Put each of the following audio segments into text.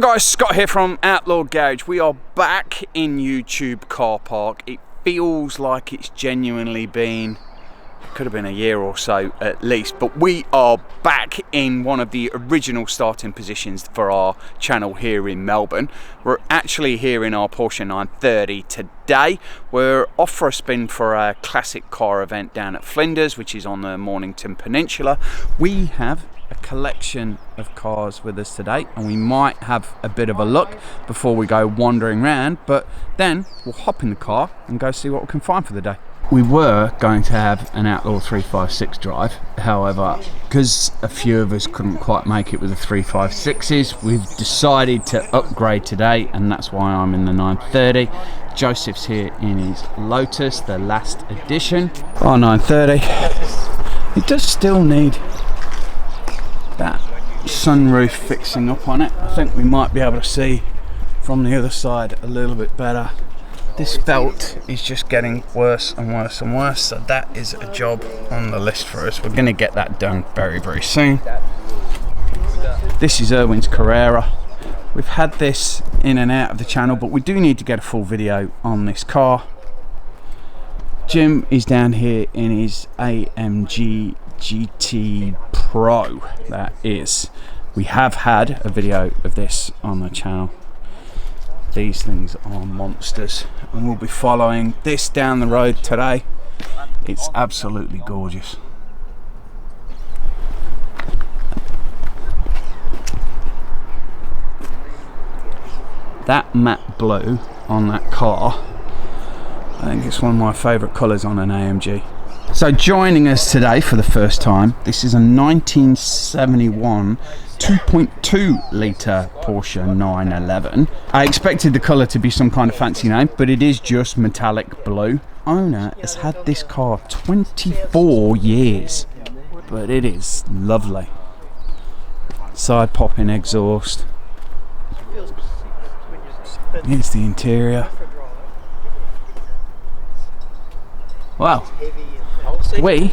guys, Scott here from Outlaw Garage. We are back in YouTube car park. It feels like it's genuinely been, could have been a year or so at least, but we are back in one of the original starting positions for our channel here in Melbourne. We're actually here in our Porsche 930 today. We're off for a spin for a classic car event down at Flinders, which is on the Mornington Peninsula. We have a collection of cars with us today, and we might have a bit of a look before we go wandering around, but then we'll hop in the car and go see what we can find for the day. We were going to have an Outlaw 356 drive, however, because a few of us couldn't quite make it with the 356s, we've decided to upgrade today, and that's why I'm in the 930. Joseph's here in his Lotus, the last edition. Our 930, it does still need that sunroof fixing up on it. I think we might be able to see from the other side a little bit better. This felt is just getting worse and worse and worse, so that is a job on the list for us. We're going to get that done very, very soon. This is Irwin's Carrera. We've had this in and out of the channel, but we do need to get a full video on this car. Jim is down here in his AMG GTR Pro, that is. We have had a video of this on the channel. These things are monsters, and we'll be following this down the road today. It's absolutely gorgeous. That matte blue on that car, I think it's one of my favourite colours on an AMG. So joining us today for the first time, this is a 1971 2.2 litre Porsche 911. I expected the colour to be some kind of fancy name, but it is just metallic blue. Owner has had this car 24 years, but it is lovely. Side popping exhaust. Here's the interior. Wow. We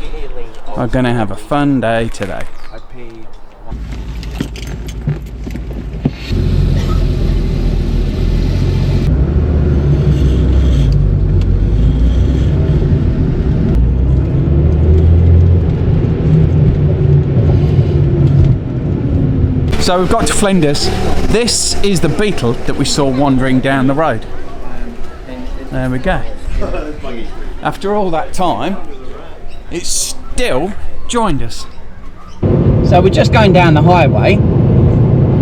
are going to have a fun day today. So we've got to Flinders. This is the Beetle that we saw wandering down the road. There we go. After all that time, it's still joined us. So we're just going down the highway,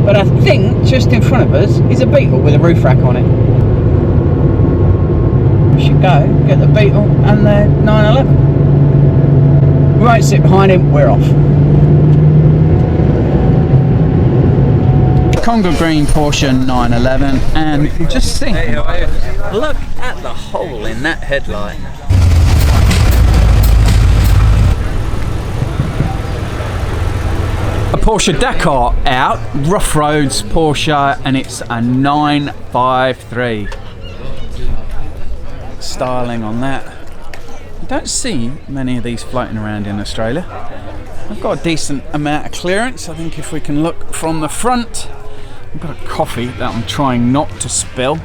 but I think just in front of us is a Beetle with a roof rack on it. We should go get the Beetle and the 911. We won't sit behind him, we're off. Conga green Porsche 911, and just think, look at the hole in that headlight. A Porsche Dakar out, rough roads Porsche, and it's a 953. Styling on that. You don't see many of these floating around in Australia. I've got a decent amount of clearance. I think if we can look from the front, I've got a coffee that I'm trying not to spill,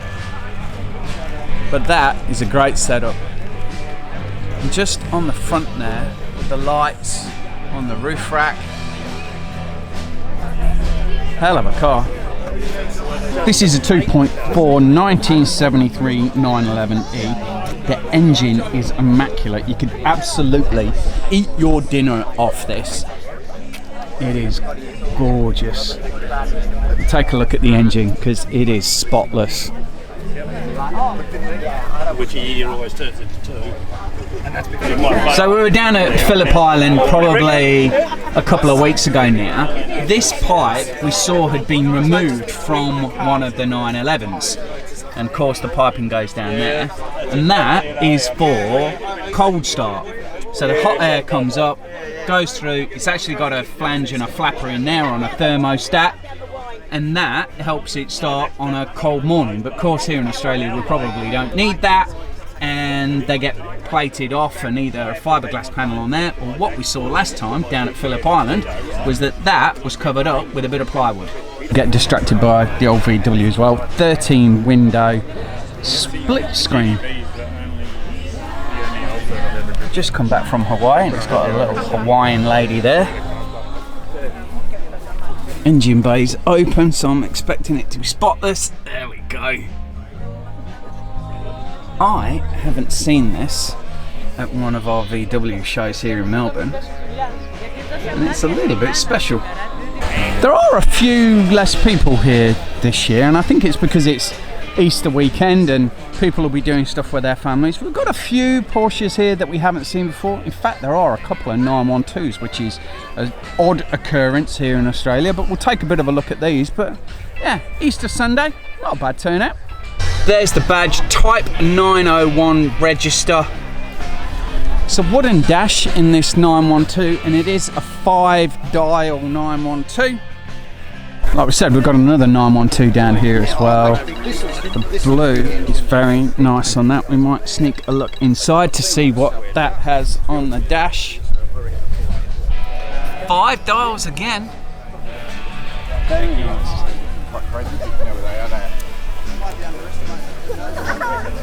but that is a great setup. And just on the front there, with the lights on the roof rack, hell of a car. This is a 2.4 1973 911E. The engine is immaculate. You could absolutely eat your dinner off this. It is gorgeous. Take a look at the engine, because it is spotless. Which a year always turns into two. So we were down at Phillip Island probably a couple of weeks ago now. This pipe we saw had been removed from one of the 911s, and of course the piping goes down there, and that is for cold start. So the hot air comes up, goes through, it's actually got a flange and a flapper in there on a thermostat, and that helps it start on a cold morning. But of course here in Australia we probably don't need that, and they get plated off and either a fiberglass panel on there, or what we saw last time down at Phillip Island was that was covered up with a bit of plywood. Get distracted by the old VW as well. 13 window split screen. Just come back from Hawaii and it's got a little Hawaiian lady there. Engine bay's open, so I'm expecting it to be spotless. There we go. I haven't seen this at one of our VW shows here in Melbourne, and it's a little bit special. There are a few less people here this year, and I think it's because it's Easter weekend and people will be doing stuff with their families. We've got a few Porsches here that we haven't seen before. In fact, there are a couple of 912s, which is an odd occurrence here in Australia, but we'll take a bit of a look at these. But yeah, Easter Sunday, not a bad turnout. There's the badge, Type 901 register. It's a wooden dash in this 912, and it is a 5-dial 912. Like we said, we've got another 912 down here as well. The blue is very nice on that. We might sneak a look inside to see what that has on the dash. 5 dials again. Very nice.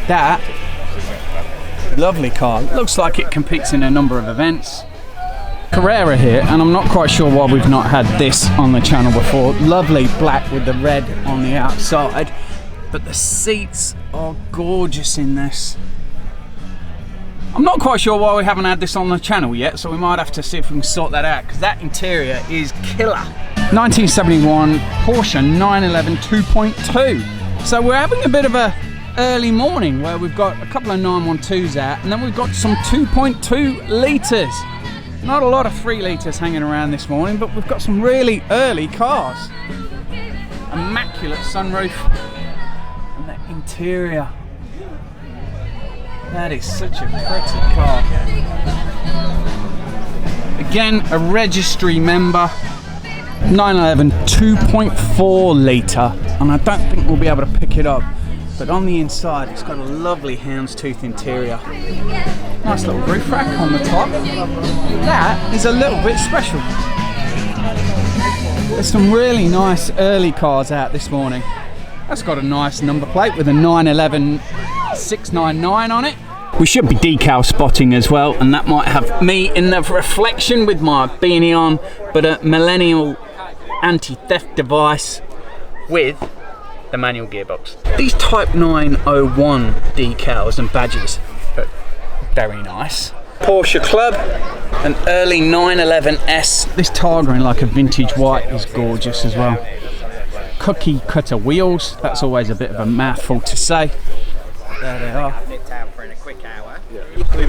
That lovely car. Looks like it competes in a number of events. Carrera here, and I'm not quite sure why we've not had this on the channel before. Lovely black with the red on the outside, but the seats are gorgeous in this. I'm not quite sure why we haven't had this on the channel yet, so we might have to see if we can sort that out, because that interior is killer. 1971 Porsche 911 2.2. So we're having a bit of a early morning where we've got a couple of 912s out, and then we've got some 2.2 litres. Not a lot of 3 litres hanging around this morning, but we've got some really early cars. Immaculate sunroof and the interior. That is such a pretty car. Again, a registry member. 911 2.4 litre, and I don't think we'll be able to pick it up. But on the inside, it's got a lovely houndstooth interior. Nice little roof rack on the top. That is a little bit special. There's some really nice early cars out this morning. That's got a nice number plate with a 911 699 on it. We should be decal spotting as well, and that might have me in the reflection with my beanie on, but a millennial anti-theft device with the manual gearbox. These Type 901 decals and badges are very nice. Porsche Club, an early 911S. This Targa in like a vintage white is gorgeous as well. Cookie cutter wheels, that's always a bit of a mouthful to say. There they are.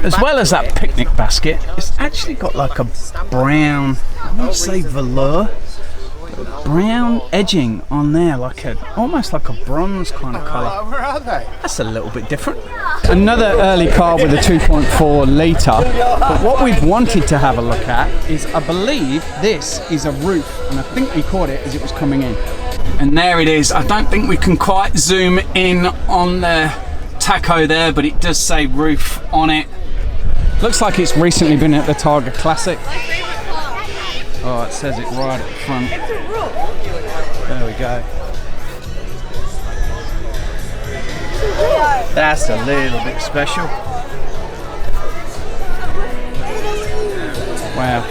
As well as that picnic basket, it's actually got like a brown, I want to say velour, brown edging on there, like almost like a bronze kind of colour. Where are they? That's a little bit different. Another early car with a 2.4 litre, but what we've wanted to have a look at is, I believe this is a RUF, and I think we caught it as it was coming in. And there it is. I don't think we can quite zoom in on the tacho there, but it does say RUF on it. Looks like it's recently been at the Targa Classic. Oh, it says it right at the front. There we go. That's a little bit special. Wow.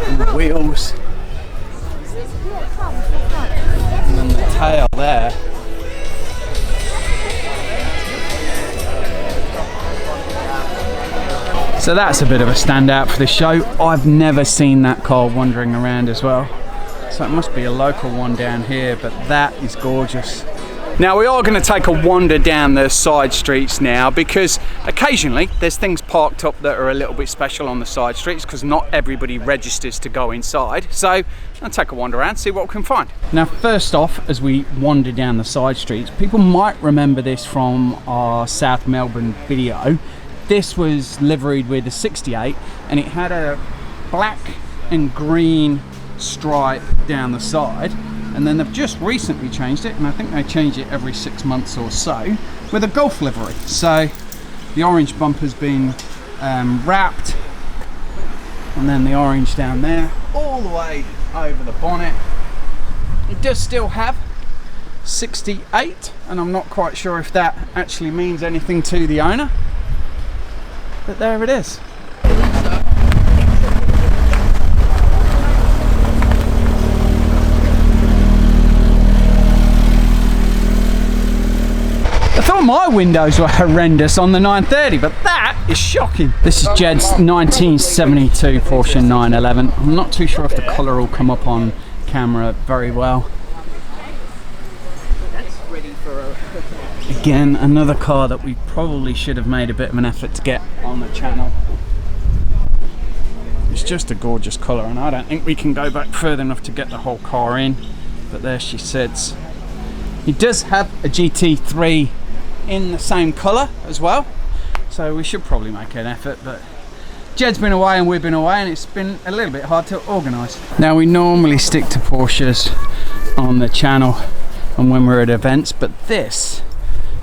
And the wheels. And then the tail there. So that's a bit of a standout for the show. I've never seen that car wandering around as well. So it must be a local one down here, but that is gorgeous. Now we are going to take a wander down the side streets now, because occasionally there's things parked up that are a little bit special on the side streets, because not everybody registers to go inside. So I'll take a wander around, see what we can find. Now first off, as we wander down the side streets, people might remember this from our South Melbourne video. This was liveried with a 68, and it had a black and green stripe down the side, and then they've just recently changed it, and I think they change it every 6 months or so, with a Golf livery. So the orange bumper's been wrapped, and then the orange down there all the way over the bonnet. It does still have 68, and I'm not quite sure if that actually means anything to the owner, but there it is. I thought my windows were horrendous on the 930, but that is shocking. This is Jed's 1972 Porsche 911. I'm not too sure if the colour will come up on camera very well. Again, another car that we probably should have made a bit of an effort to get on the channel. It's just a gorgeous colour, and I don't think we can go back further enough to get the whole car in, but there she sits. He does have a GT3 in the same colour as well, so we should probably make an effort, but Jed's been away and we've been away, and it's been a little bit hard to organise. Now, we normally stick to Porsches on the channel and when we're at events, but this,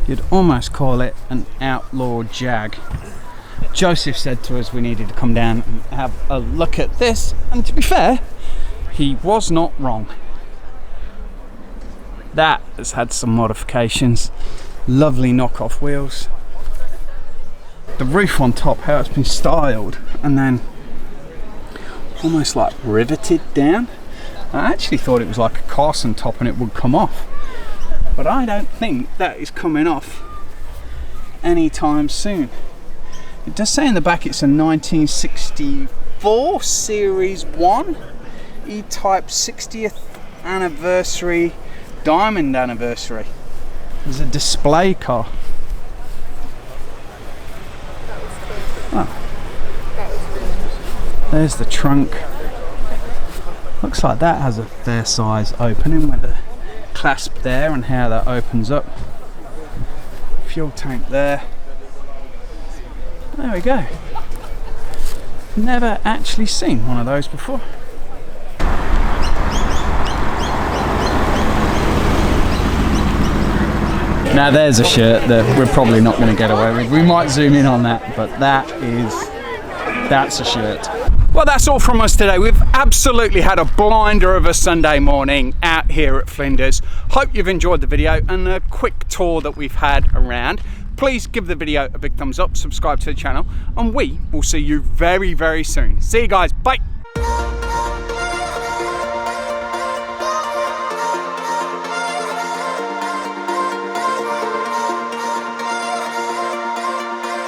you'd almost call it an Outlaw Jag. Joseph said to us we needed to come down and have a look at this, and to be fair, he was not wrong. That has had some modifications. Lovely knockoff wheels. The roof on top, how it's been styled and then almost like riveted down. I actually thought it was like a Carson top and it would come off, but I don't think that is coming off anytime soon. It does say in the back it's a 1964 Series 1 E-Type 60th anniversary, diamond anniversary. There's a display car. Oh. There's the trunk. Looks like that has a fair size opening with a clasp there and how that opens up. Fuel tank there. There we go. Never actually seen one of those before. Now there's a shirt that we're probably not going to get away with. We might zoom in on that, but that's a shirt. Well, that's all from us today. We've absolutely had a blinder of a Sunday morning out here at Flinders. Hope you've enjoyed the video and a quick tour that we've had around. Please give the video a big thumbs up, subscribe to the channel, and we will see you very, very soon. See you guys, bye.